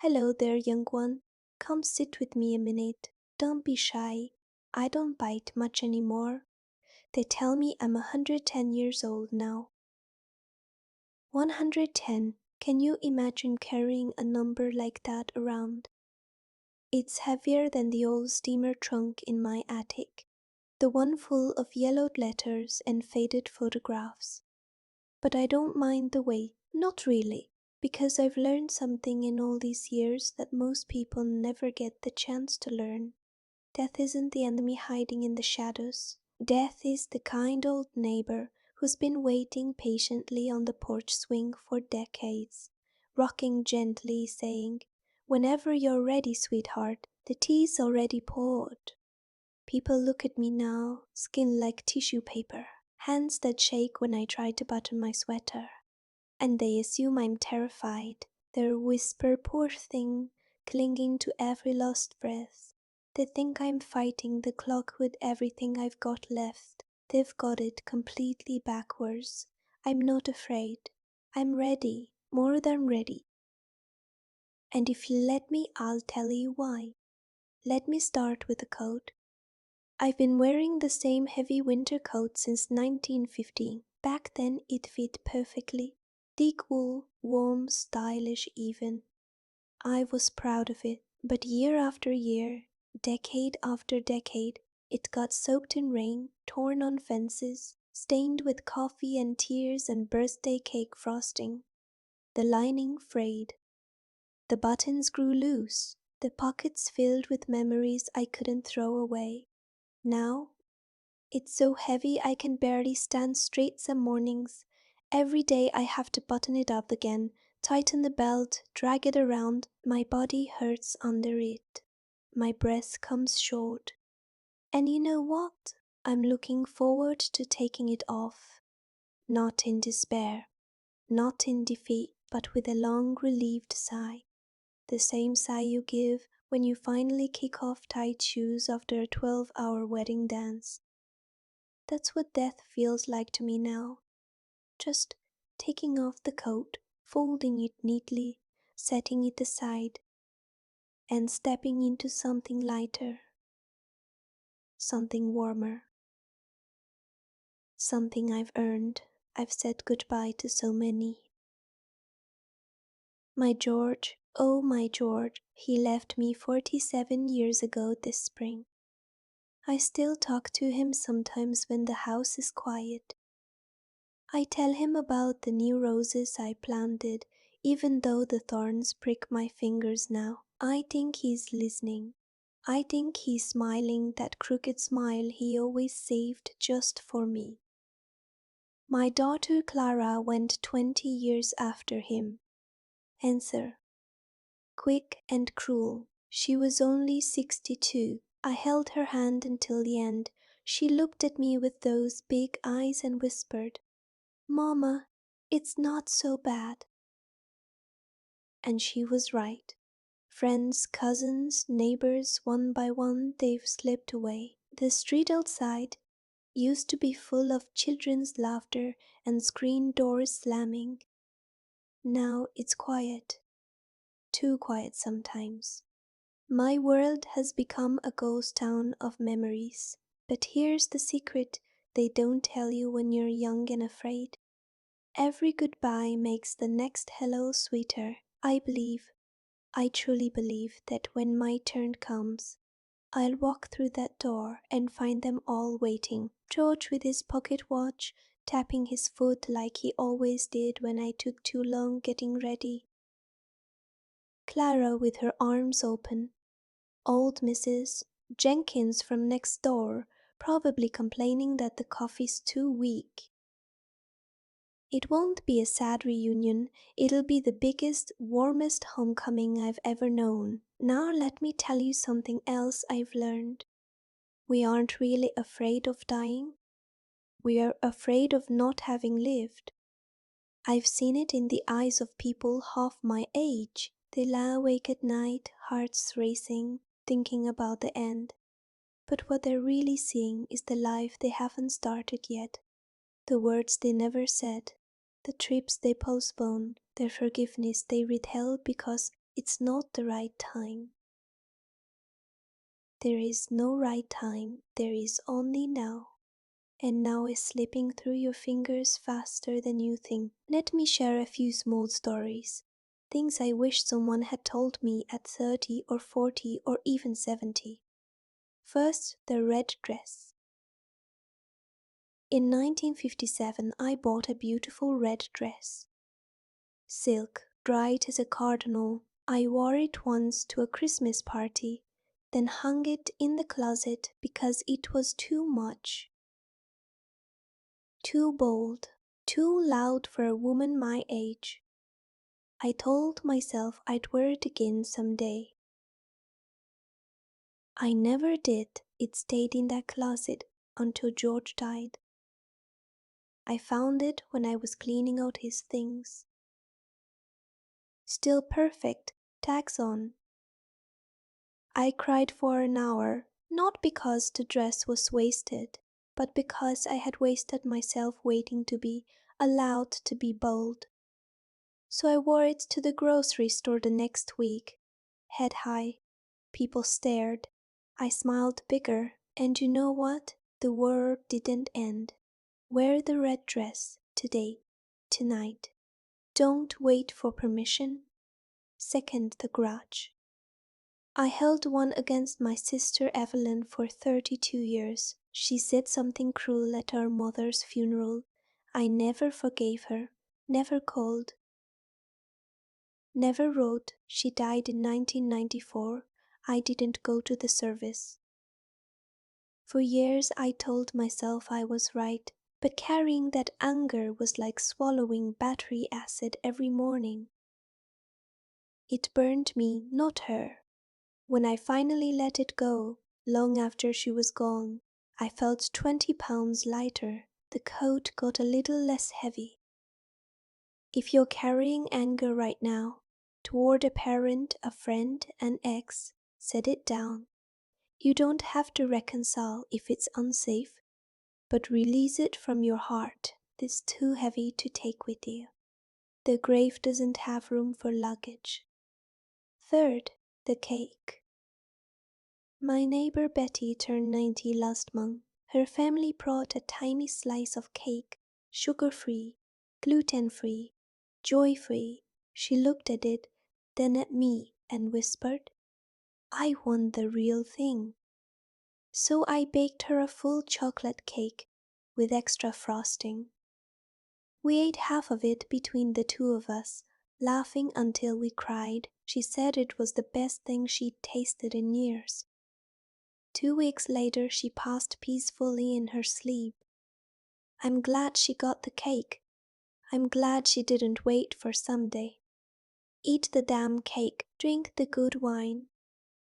Hello there, young one. Come sit with me a minute. Don't be shy. I don't bite much anymore. They tell me I'm 110 years old now. 110. Can you imagine carrying a number like that around? It's heavier than the old steamer trunk in my attic, the one full of yellowed letters and faded photographs. But I don't mind the weight, not really, because I've learned something in all these years that most people never get the chance to learn. Death isn't the enemy hiding in the shadows. Death is the kind old neighbor who's been waiting patiently on the porch swing for decades, rocking gently, saying, "Whenever you're ready, sweetheart, the tea's already poured." People look at me now, skin like tissue paper, hands that shake when I try to button my sweater. And they assume I'm terrified. They whisper, "Poor thing," clinging to every last breath. They think I'm fighting the clock with everything I've got left. They've got it completely backwards. I'm not afraid. I'm ready, more than ready. And if you let me, I'll tell you why. Let me start with the coat. I've been wearing the same heavy winter coat since 1915. Back then it fit perfectly. Thick wool, warm, stylish even. I was proud of it, but year after year, decade after decade, it got soaked in rain, torn on fences, stained with coffee and tears and birthday cake frosting. The lining frayed. The buttons grew loose, the pockets filled with memories I couldn't throw away. Now it's so heavy I can barely stand straight some mornings. Every day I have to button it up again, tighten the belt, drag it around. My body hurts under it. My breath comes short. And you know what? I'm looking forward to taking it off. Not in despair, not in defeat, but with a long relieved sigh. The same sigh you give when you finally kick off tight shoes after a 12-hour wedding dance. That's what death feels like to me now. Just taking off the coat, folding it neatly, setting it aside, and stepping into something lighter, something warmer, something I've earned. I've said goodbye to so many. My George, oh my George, he left me 47 years ago this spring. I still talk to him sometimes when the house is quiet. I tell him about the new roses I planted, even though the thorns prick my fingers now. I think he's listening. I think he's smiling that crooked smile he always saved just for me. My daughter Clara went 20 years after him. Answer: quick and cruel. She was only 62. I held her hand until the end. She looked at me with those big eyes and whispered, "Mama, it's not so bad." And she was right. Friends, cousins, neighbors, one by one, they've slipped away. The street outside used to be full of children's laughter and screen doors slamming. Now it's quiet, too quiet sometimes. My world has become a ghost town of memories. But here's the secret they don't tell you when you're young and afraid. Every goodbye makes the next hello sweeter. I truly believe that when my turn comes, I'll walk through that door and find them all waiting. George with his pocket watch, tapping his foot like he always did when I took too long getting ready. Clara with her arms open. Old Mrs. Jenkins from next door, probably complaining that the coffee's too weak. It won't be a sad reunion, it'll be the biggest, warmest homecoming I've ever known. Now let me tell you something else I've learned. We aren't really afraid of dying. We are afraid of not having lived. I've seen it in the eyes of people half my age. They lie awake at night, hearts racing, thinking about the end. But what they're really seeing is the life they haven't started yet, the words they never said, the trips they postponed, their forgiveness they withheld because it's not the right time. There is no right time, there is only now. And now is slipping through your fingers faster than you think. Let me share a few small stories. Things I wish someone had told me at 30 or 40 or even 70. First, the red dress. In 1957, I bought a beautiful red dress. Silk, bright as a cardinal. I wore it once to a Christmas party, then hung it in the closet because it was too much. Too bold, too loud for a woman my age. I told myself I'd wear it again someday. I never did. It stayed in that closet until George died. I found it when I was cleaning out his things. Still perfect, tags on. I cried for an hour, not because the dress was wasted, but because I had wasted myself waiting to be allowed to be bold. So I wore it to the grocery store the next week, head high. People stared. I smiled bigger, and you know what? The world didn't end. Wear the red dress today, tonight. Don't wait for permission. Second the grudge. I held one against my sister Evelyn for 32 years. She said something cruel at our mother's funeral. I never forgave her, never called, never wrote. She died in 1994. I didn't go to the service. For years I told myself I was right, but carrying that anger was like swallowing battery acid every morning. It burned me, not her. When I finally let it go, long after she was gone, I felt 20 pounds lighter. The coat got a little less heavy. If you're carrying anger right now, toward a parent, a friend, an ex, set it down. You don't have to reconcile if it's unsafe, but release it from your heart. It's too heavy to take with you. The grave doesn't have room for luggage. Third, the cake. My neighbor Betty turned 90 last month. Her family brought a tiny slice of cake, sugar-free, gluten-free, joy-free. She looked at it, then at me, and whispered, "I want the real thing." So I baked her a full chocolate cake with extra frosting. We ate half of it between the two of us, laughing until we cried. She said it was the best thing she'd tasted in years. 2 weeks later, she passed peacefully in her sleep. I'm glad she got the cake. I'm glad she didn't wait for someday. Eat the damn cake, drink the good wine,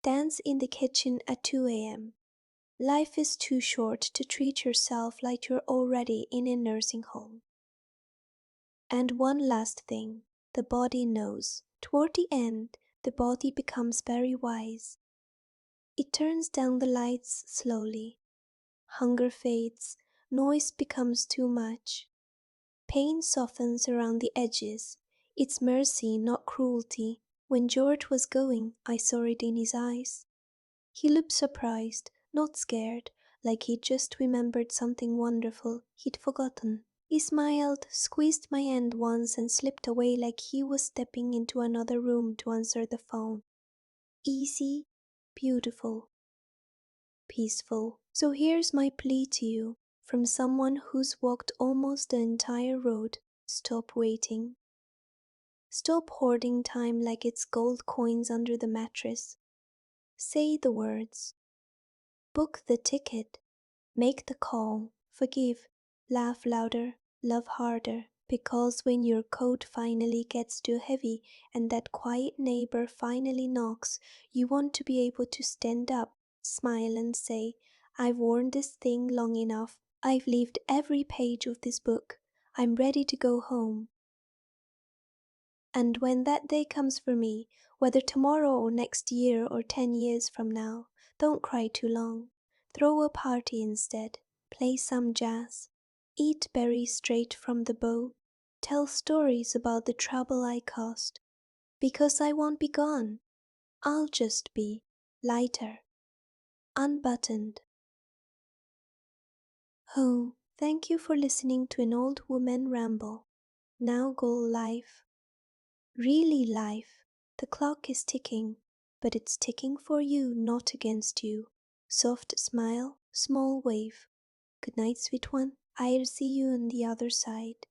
dance in the kitchen at 2 a.m. Life is too short to treat yourself like you're already in a nursing home. And one last thing, the body knows. Toward the end, the body becomes very wise. It turns down the lights slowly. Hunger fades, noise becomes too much. Pain softens around the edges. It's mercy, not cruelty. When George was going, I saw it in his eyes. He looked surprised, not scared, like he'd just remembered something wonderful he'd forgotten. He smiled, squeezed my hand once, and slipped away like he was stepping into another room to answer the phone. Easy, beautiful, peaceful. So here's my plea to you, from someone who's walked almost the entire road. Stop waiting. Stop hoarding time like it's gold coins under the mattress. Say the words. Book the ticket. Make the call. Forgive. Laugh louder. Love harder. Because when your coat finally gets too heavy and that quiet neighbor finally knocks, you want to be able to stand up, smile and say, "I've worn this thing long enough. I've lived every page of this book. I'm ready to go home." And when that day comes for me, whether tomorrow or next year or 10 years from now, don't cry too long. Throw a party instead. Play some jazz. Eat berries straight from the bough. Tell stories about the trouble I caused. Because I won't be gone. I'll just be lighter, unbuttoned. Oh, thank you for listening to an old woman ramble. Now go live. Really live. The clock is ticking, but it's ticking for you, not against you. Soft smile, small wave. Good night, sweet one. I'll see you on the other side.